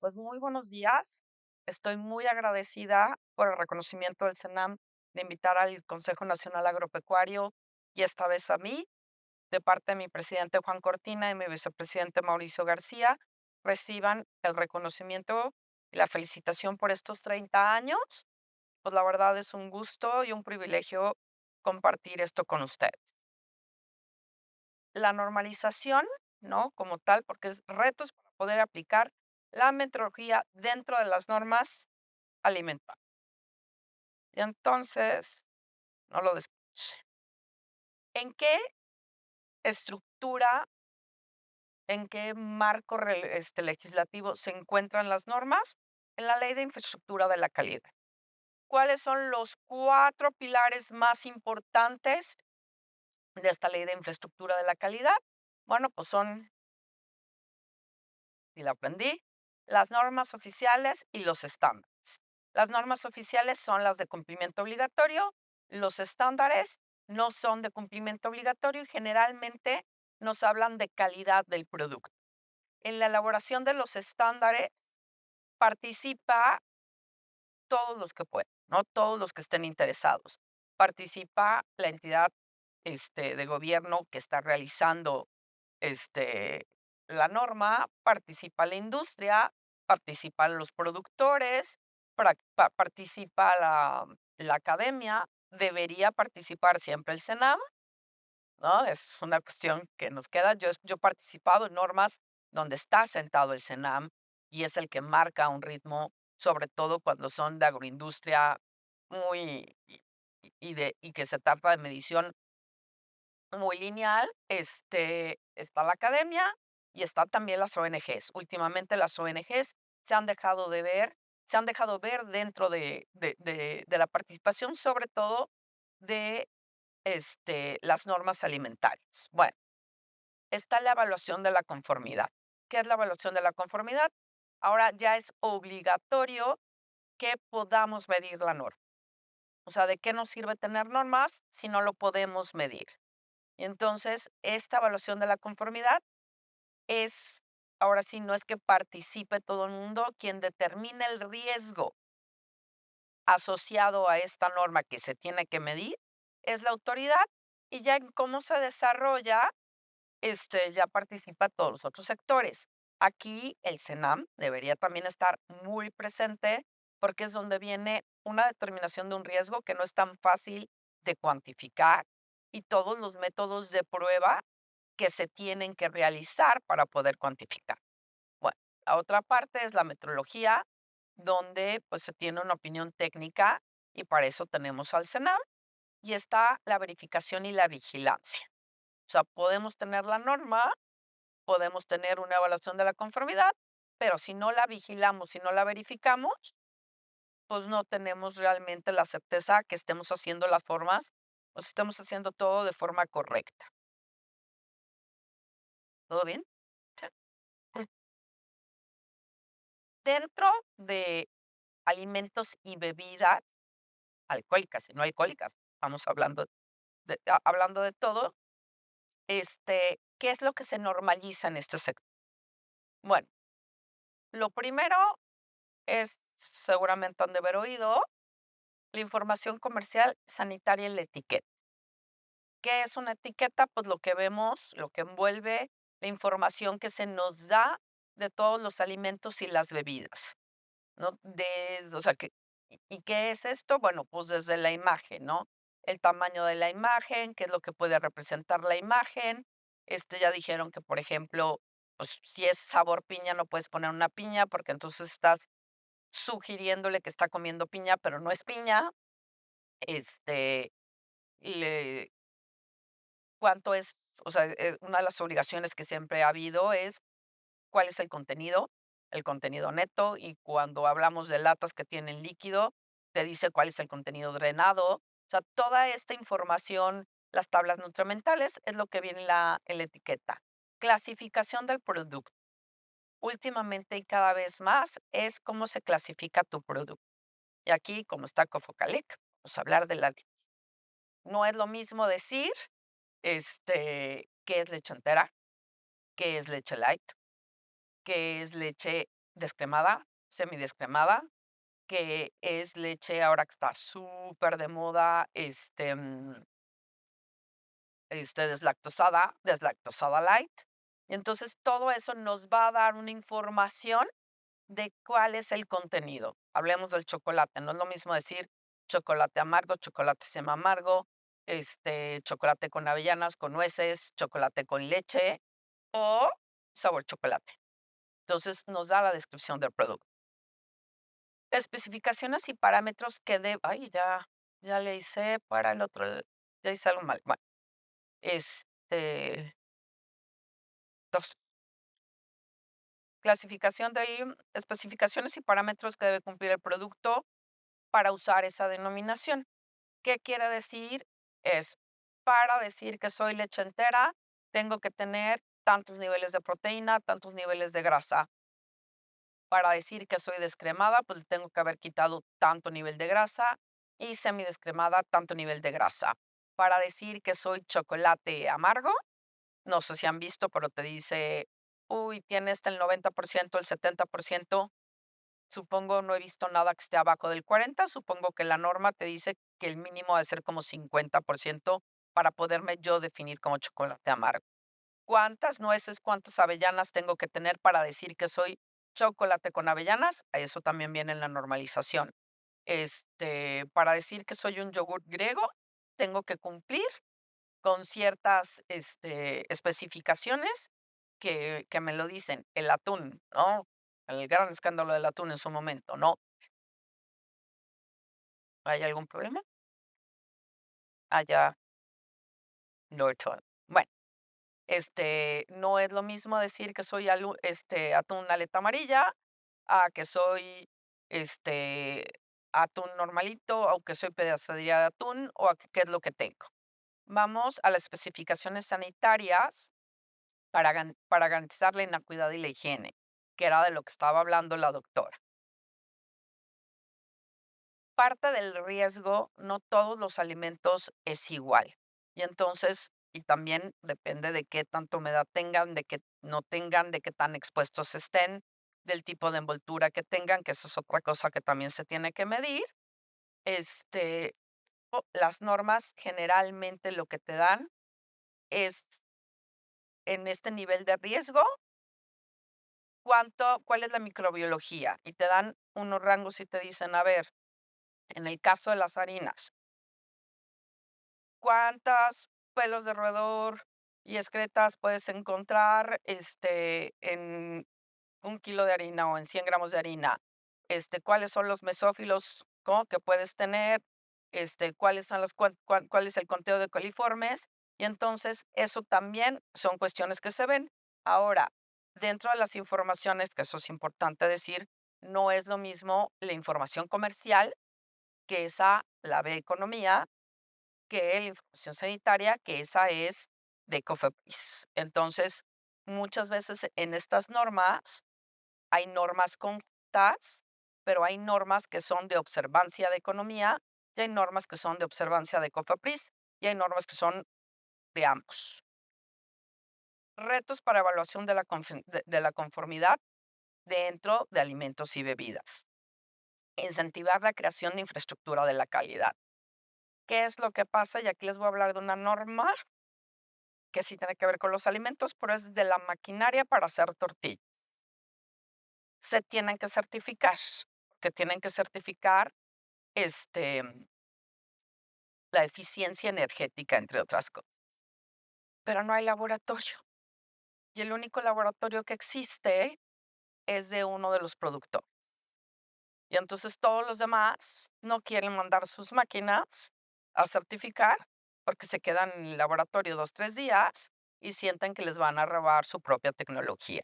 Pues muy buenos días. Estoy muy agradecida por el reconocimiento del CENAM de invitar al Consejo Nacional Agropecuario y esta vez a mí, de parte de mi presidente Juan Cortina y mi vicepresidente Mauricio García, reciban el reconocimiento y la felicitación por estos 30 años. Pues la verdad es un gusto y un privilegio compartir esto con ustedes. La normalización, ¿no? Como tal, porque es retos para poder aplicar la metodología dentro de las normas alimentarias. Y entonces, no lo desconoce. ¿En qué estructura, en qué marco legislativo se encuentran las normas? En la Ley de Infraestructura de la Calidad. ¿Cuáles son los 4 pilares más importantes de esta Ley de Infraestructura de la Calidad? Bueno, pues son, y la aprendí, las normas oficiales y los estándares. Las normas oficiales son las de cumplimiento obligatorio, los estándares no son de cumplimiento obligatorio y generalmente nos hablan de calidad del producto. En la elaboración de los estándares participa todos los que pueden, ¿no? Todos los que estén interesados. Participa la entidad de gobierno que está realizando este, la norma, participa la industria, participan los productores, participa la academia, debería participar siempre el CENAM, ¿no? Es una cuestión que nos queda. Yo he participado en normas donde está sentado el CENAM y es el que marca un ritmo, sobre todo cuando son de agroindustria muy y que se trata de medición muy lineal. Está la academia y están también las ONGs. Últimamente las ONGs se han dejado de ver, se han dejado ver dentro de la participación, sobre todo de las normas alimentarias. Bueno, está la evaluación de la conformidad. ¿Qué es la evaluación de la conformidad? Ahora ya es obligatorio que podamos medir la norma. O sea, ¿de qué nos sirve tener normas si no lo podemos medir? Y entonces, esta evaluación de la conformidad es, ahora sí, no es que participe todo el mundo, quien determina el riesgo asociado a esta norma que se tiene que medir es la autoridad y ya en cómo se desarrolla, ya participa todos los otros sectores. Aquí el CENAM debería también estar muy presente porque es donde viene una determinación de un riesgo que no es tan fácil de cuantificar y todos los métodos de prueba que se tienen que realizar para poder cuantificar. Bueno, la otra parte es la metrología, donde pues se tiene una opinión técnica y para eso tenemos al CENAM y está la verificación y la vigilancia. O sea, podemos tener la norma, podemos tener una evaluación de la conformidad, pero si no la vigilamos, si no la verificamos, pues no tenemos realmente la certeza que estemos haciendo las formas, o estemos haciendo todo de forma correcta. ¿Todo bien? Dentro de alimentos y bebidas alcohólicas y no alcohólicas, estamos hablando de todo, ¿qué es lo que se normaliza en este sector? Bueno, lo primero es, seguramente han de haber oído, la información comercial sanitaria en la etiqueta. ¿Qué es una etiqueta? Pues lo que vemos, lo que envuelve la información que se nos da de todos los alimentos y las bebidas, ¿no? O sea, ¿y qué es esto? Bueno, pues desde la imagen, ¿no? El tamaño de la imagen, qué es lo que puede representar la imagen. Ya dijeron que, por ejemplo, pues si es sabor piña, no puedes poner una piña porque entonces estás sugiriéndole que está comiendo piña, pero no es piña. Este, le, ¿Cuánto es? O sea, una de las obligaciones que siempre ha habido es cuál es el contenido neto, y cuando hablamos de latas que tienen líquido, te dice cuál es el contenido drenado. O sea, toda esta información, las tablas nutrimentales, es lo que viene en la etiqueta. Clasificación del producto. Últimamente y cada vez más es cómo se clasifica tu producto. Y aquí, como está Cofocalec, vamos a hablar de la leche. No es lo mismo decir, qué es leche entera, qué es leche light, qué es leche descremada, semidescremada, que es leche ahora que está súper de moda, deslactosada light. Y entonces todo eso nos va a dar una información de cuál es el contenido. Hablemos del chocolate, no es lo mismo decir chocolate amargo, chocolate semi-amargo, chocolate con avellanas, con nueces, chocolate con leche o sabor chocolate. Entonces nos da la descripción del producto. Especificaciones y parámetros que ay, ya le hice para el otro, ya hice algo mal. Bueno, este, dos, clasificación especificaciones y parámetros que debe cumplir el producto para usar esa denominación. ¿Qué quiere decir? Es, para decir que soy leche entera, tengo que tener tantos niveles de proteína, tantos niveles de grasa. Para decir que soy descremada, pues tengo que haber quitado tanto nivel de grasa y semidescremada, tanto nivel de grasa. Para decir que soy chocolate amargo, no sé si han visto, pero te dice, uy, tiene el 90%, el 70%. Supongo, no he visto nada que esté abajo del 40. Supongo que la norma te dice que el mínimo debe ser como 50% para poderme yo definir como chocolate amargo. ¿Cuántas nueces, cuántas avellanas tengo que tener para decir que soy chocolate con avellanas? Eso también viene en la normalización. Para decir que soy un yogur griego, tengo que cumplir con ciertas especificaciones que me lo dicen. El atún, ¿no? El gran escándalo del atún en su momento, ¿no? ¿Hay algún problema? Allá, Norton. Bueno, no es lo mismo decir que soy atún aleta amarilla a que soy este atún normalito, o que soy pedacería de atún, o a qué es lo que tengo. Vamos a las especificaciones sanitarias para garantizar la inocuidad y la higiene, que era de lo que estaba hablando la doctora. Parte del riesgo, no todos los alimentos es igual. Y entonces, y también depende de qué tanta humedad tengan, de qué no tengan, de qué tan expuestos estén, del tipo de envoltura que tengan, que esa es otra cosa que también se tiene que medir. Las normas generalmente lo que te dan es en este nivel de riesgo, cuál es la microbiología. Y te dan unos rangos y te dicen, a ver, en el caso de las harinas, ¿cuántos pelos de roedor y excretas puedes encontrar, en 1 kilo de harina o en 100 gramos de harina? ¿Cuáles son los mesófilos, que puedes tener? ¿Cuáles son cuál es el conteo de coliformes? Y entonces, eso también son cuestiones que se ven. Ahora, dentro de las informaciones, que eso es importante decir, no es lo mismo la información comercial, que esa la ve Economía, que la información sanitaria, que esa es de COFEPRIS. Entonces, muchas veces en estas normas hay normas conjuntas, pero hay normas que son de observancia de Economía, y hay normas que son de observancia de COFEPRIS, y hay normas que son de ambos. Retos para evaluación de la conformidad dentro de alimentos y bebidas. Incentivar la creación de infraestructura de la calidad. ¿Qué es lo que pasa? Y aquí les voy a hablar de una norma que sí tiene que ver con los alimentos, pero es de la maquinaria para hacer tortillas. Se tienen que certificar, este, la eficiencia energética, entre otras cosas. Pero no hay laboratorio. Y el único laboratorio que existe es de uno de los productores. Y entonces todos los demás no quieren mandar sus máquinas a certificar porque se quedan en el laboratorio 2, 3 días y sienten que les van a robar su propia tecnología.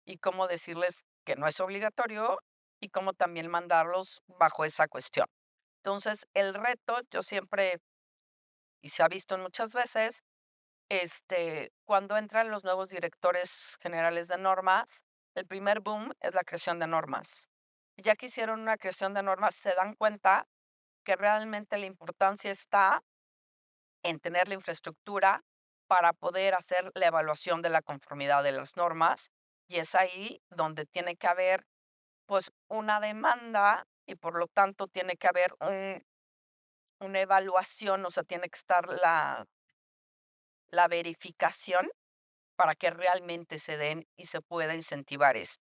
Y cómo decirles que no es obligatorio y cómo también mandarlos bajo esa cuestión. Entonces, el reto, yo siempre, y se ha visto muchas veces, cuando entran los nuevos directores generales de normas, el primer boom es la creación de normas. Ya que hicieron una creación de normas, se dan cuenta que realmente la importancia está en tener la infraestructura para poder hacer la evaluación de la conformidad de las normas, y es ahí donde tiene que haber pues, una demanda y, por lo tanto, tiene que haber una evaluación, o sea, tiene que estar la verificación para que realmente se den y se pueda incentivar esto.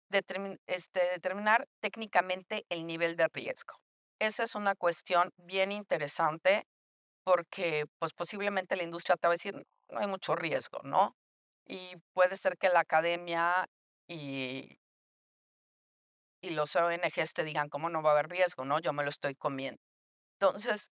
Determinar técnicamente el nivel de riesgo. Esa es una cuestión bien interesante porque, pues, posiblemente la industria te va a decir: "No hay mucho riesgo", ¿no? Y puede ser que la academia y los ONGs te digan: "¿Cómo no va a haber riesgo?, ¿no? Yo me lo estoy comiendo". Entonces,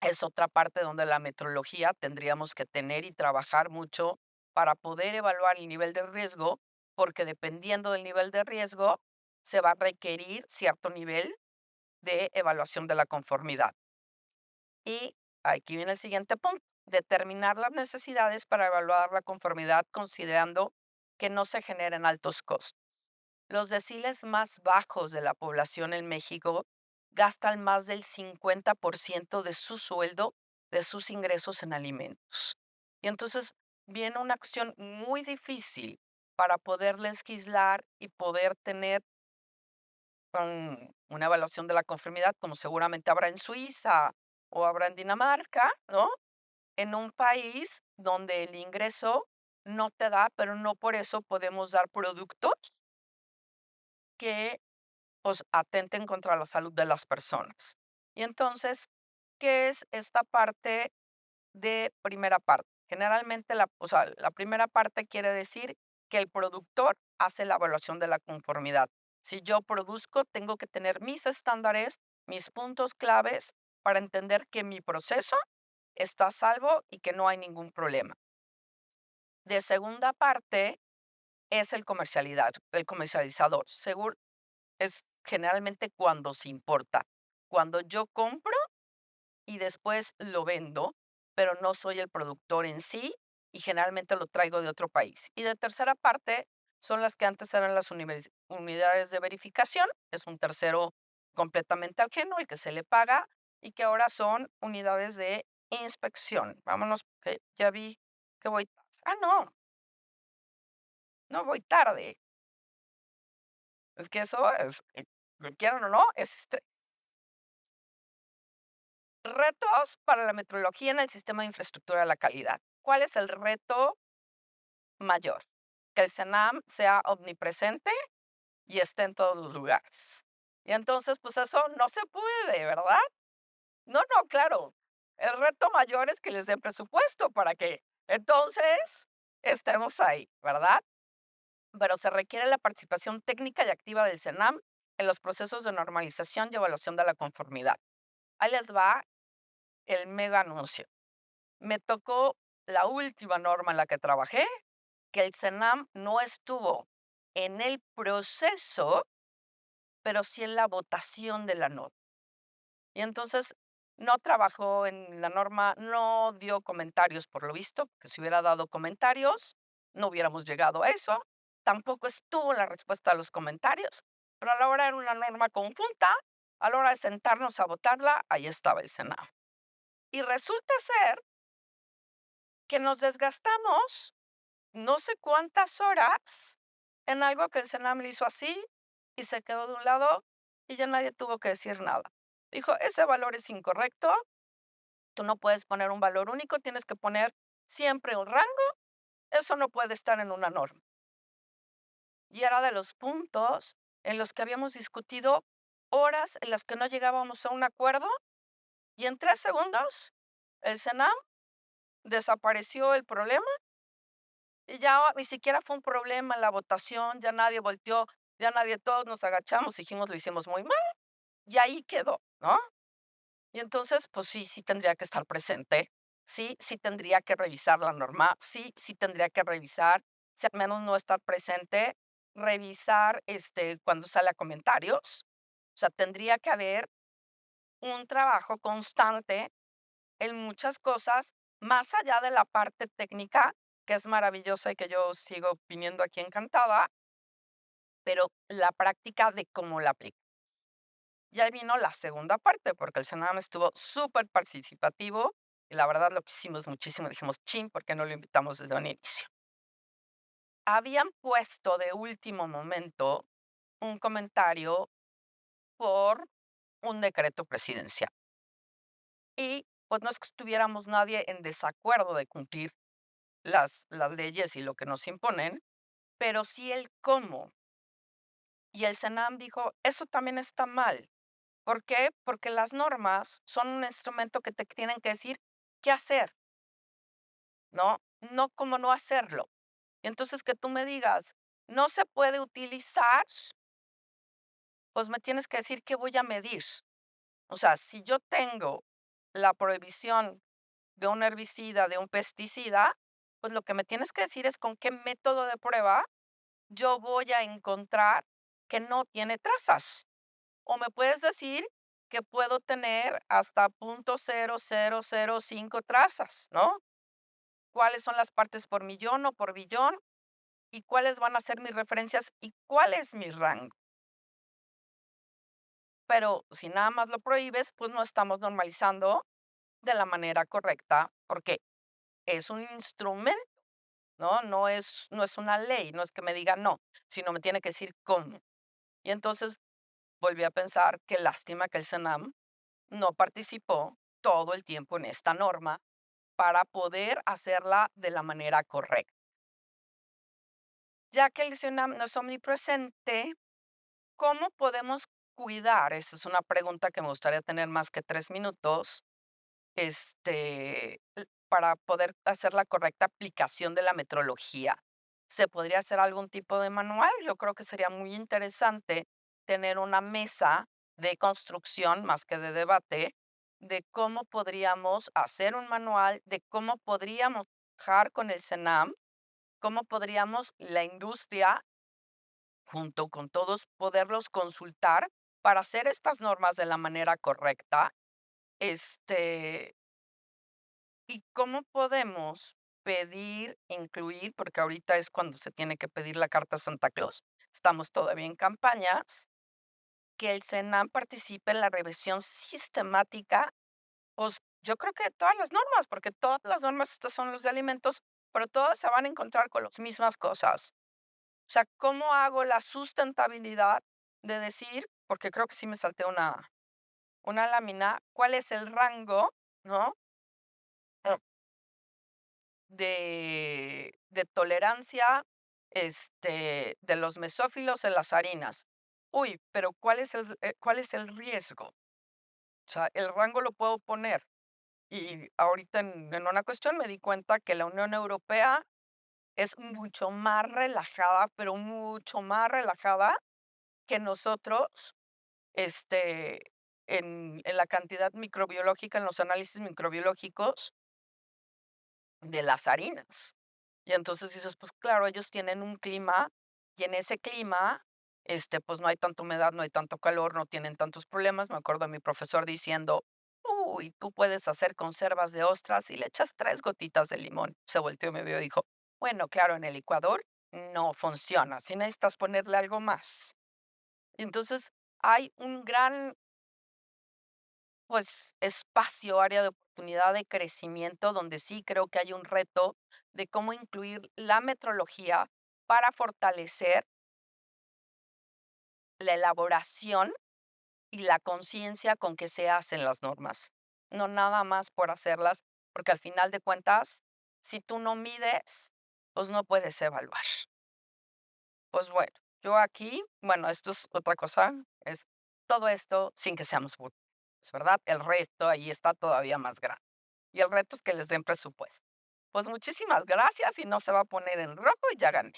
es otra parte donde la metrología tendríamos que tener y trabajar mucho para poder evaluar el nivel de riesgo, porque dependiendo del nivel de riesgo, se va a requerir cierto nivel de evaluación de la conformidad. Y aquí viene el siguiente punto, determinar las necesidades para evaluar la conformidad considerando que no se generen altos costos. Los deciles más bajos de la población en México gastan más del 50% de su sueldo, de sus ingresos en alimentos. Y entonces viene una cuestión muy difícil para poder legislar y poder tener una evaluación de la conformidad, como seguramente habrá en Suiza o habrá en Dinamarca, ¿no? En un país donde el ingreso no te da, pero no por eso podemos dar productos que pues atenten contra la salud de las personas. Y entonces, ¿qué es esta parte de primera parte? Generalmente la primera parte quiere decir que el productor hace la evaluación de la conformidad. Si yo produzco, tengo que tener mis estándares, mis puntos claves para entender que mi proceso está a salvo y que no hay ningún problema. De segunda parte es el comercializador. Es generalmente cuando se importa. Cuando yo compro y después lo vendo, pero no soy el productor en sí y generalmente lo traigo de otro país. Y de tercera parte son las que antes eran las unidades de verificación, es un tercero completamente ajeno, el que se le paga, y que ahora son unidades de inspección. Vámonos, que ya vi que voy. Ah, no, no voy tarde. Es que eso es, lo quieran o no, retos para la metrología en el sistema de infraestructura de la calidad. ¿Cuál es el reto mayor? Que el CENAM sea omnipresente y esté en todos los lugares. Y entonces, pues eso no se puede, ¿verdad? No, no, claro. El reto mayor es que les den presupuesto para que entonces estemos ahí, ¿verdad? Pero se requiere la participación técnica y activa del CENAM en los procesos de normalización y evaluación de la conformidad. Ahí les va el mega anuncio. Me tocó la última norma en la que trabajé, que el CENAM no estuvo en el proceso, pero sí en la votación de la norma. Y entonces no trabajó en la norma, no dio comentarios por lo visto, porque si hubiera dado comentarios, no hubiéramos llegado a eso. Tampoco estuvo la respuesta a los comentarios, pero a la hora era una norma conjunta, a la hora de sentarnos a votarla, ahí estaba el CENAM. Y resulta ser que nos desgastamos no sé cuántas horas en algo que el CENAM le hizo así y se quedó de un lado y ya nadie tuvo que decir nada. Dijo, ese valor es incorrecto, tú no puedes poner un valor único, tienes que poner siempre un rango, eso no puede estar en una norma. Y era de los puntos en los que habíamos discutido horas en las que no llegábamos a un acuerdo y en 3 segundos el CENAM desapareció el problema. Y ya ni siquiera fue un problema en la votación, ya nadie volteó, ya nadie, todos nos agachamos, dijimos, lo hicimos muy mal, y ahí quedó, ¿no? Y entonces, pues sí, sí tendría que estar presente, sí, sí tendría que revisar la norma, sí, sí tendría que revisar, si al menos no estar presente, revisar cuando sale a comentarios. O sea, tendría que haber un trabajo constante en muchas cosas, más allá de la parte técnica, que es maravillosa y que yo sigo viniendo aquí encantada, pero la práctica de cómo la aplica. Y ahí vino la segunda parte, porque el Senam estuvo súper participativo y la verdad lo quisimos muchísimo. Dijimos, chin, ¿por qué no lo invitamos desde un inicio? Habían puesto de último momento un comentario por un decreto presidencial. Y, pues, no es que estuviéramos nadie en desacuerdo de cumplir las leyes y lo que nos imponen, pero sí el cómo. Y el CENAM dijo: "Eso también está mal". ¿Por qué? Porque las normas son un instrumento que te tienen que decir qué hacer, ¿no? No cómo no hacerlo. Y entonces que tú me digas: "No se puede utilizar", pues me tienes que decir qué voy a medir. O sea, si yo tengo la prohibición de un herbicida, de un pesticida, pues lo que me tienes que decir es con qué método de prueba yo voy a encontrar que no tiene trazas. O me puedes decir que puedo tener hasta 0.0005 trazas, ¿no? ¿Cuáles son las partes por millón o por billón? ¿Y cuáles van a ser mis referencias? ¿Y cuál es mi rango? Pero si nada más lo prohíbes, pues no estamos normalizando de la manera correcta, porque es un instrumento, ¿no? No es una ley, no es que me diga no, sino me tiene que decir cómo. Y entonces volví a pensar, qué lástima que el CENAM no participó todo el tiempo en esta norma para poder hacerla de la manera correcta. Ya que el CENAM no es omnipresente, ¿cómo podemos cuidar? Esa es una pregunta que me gustaría tener más que 3 minutos, para poder hacer la correcta aplicación de la metrología. ¿Se podría hacer algún tipo de manual? Yo creo que sería muy interesante tener una mesa de construcción, más que de debate, de cómo podríamos hacer un manual, de cómo podríamos trabajar con el CENAM, cómo podríamos la industria, junto con todos, poderlos consultar para hacer estas normas de la manera correcta. Este, ¿Y cómo podemos pedir, incluir, porque ahorita es cuando se tiene que pedir la carta a Santa Claus, estamos todavía en campañas, que el CENAM participe en la revisión sistemática, pues yo creo que de todas las normas, porque todas las normas, estas son los de alimentos, pero todas se van a encontrar con las mismas cosas. O sea, ¿cómo hago la sustentabilidad de decir, porque creo que sí me salté una lámina, cuál es el rango, ¿no? De tolerancia, de los mesófilos en las harinas. Uy, pero ¿cuál es el riesgo? O sea, el rango lo puedo poner. Y ahorita en una cuestión me di cuenta que la Unión Europea es mucho más relajada, pero mucho más relajada que nosotros, en la cantidad microbiológica, en los análisis microbiológicos de las harinas. Y entonces dices, pues claro, ellos tienen un clima y en ese clima, pues no hay tanta humedad, no hay tanto calor, no tienen tantos problemas. Me acuerdo de mi profesor diciendo, uy, tú puedes hacer conservas de ostras y le echas 3 gotitas de limón. Se volteó y me vio y dijo, bueno, claro, en el Ecuador no funciona, si necesitas ponerle algo más. Y entonces hay un gran, pues, espacio, área de oportunidad de crecimiento, donde sí creo que hay un reto de cómo incluir la metrología para fortalecer la elaboración y la conciencia con que se hacen las normas. No nada más por hacerlas, porque al final de cuentas, si tú no mides, pues no puedes evaluar. Pues bueno, yo aquí, bueno, esto es otra cosa, es todo esto sin que seamos burros, ¿verdad? El resto ahí está todavía más grande. Y el reto es que les den presupuesto. Pues muchísimas gracias y no se va a poner en rojo y ya gané.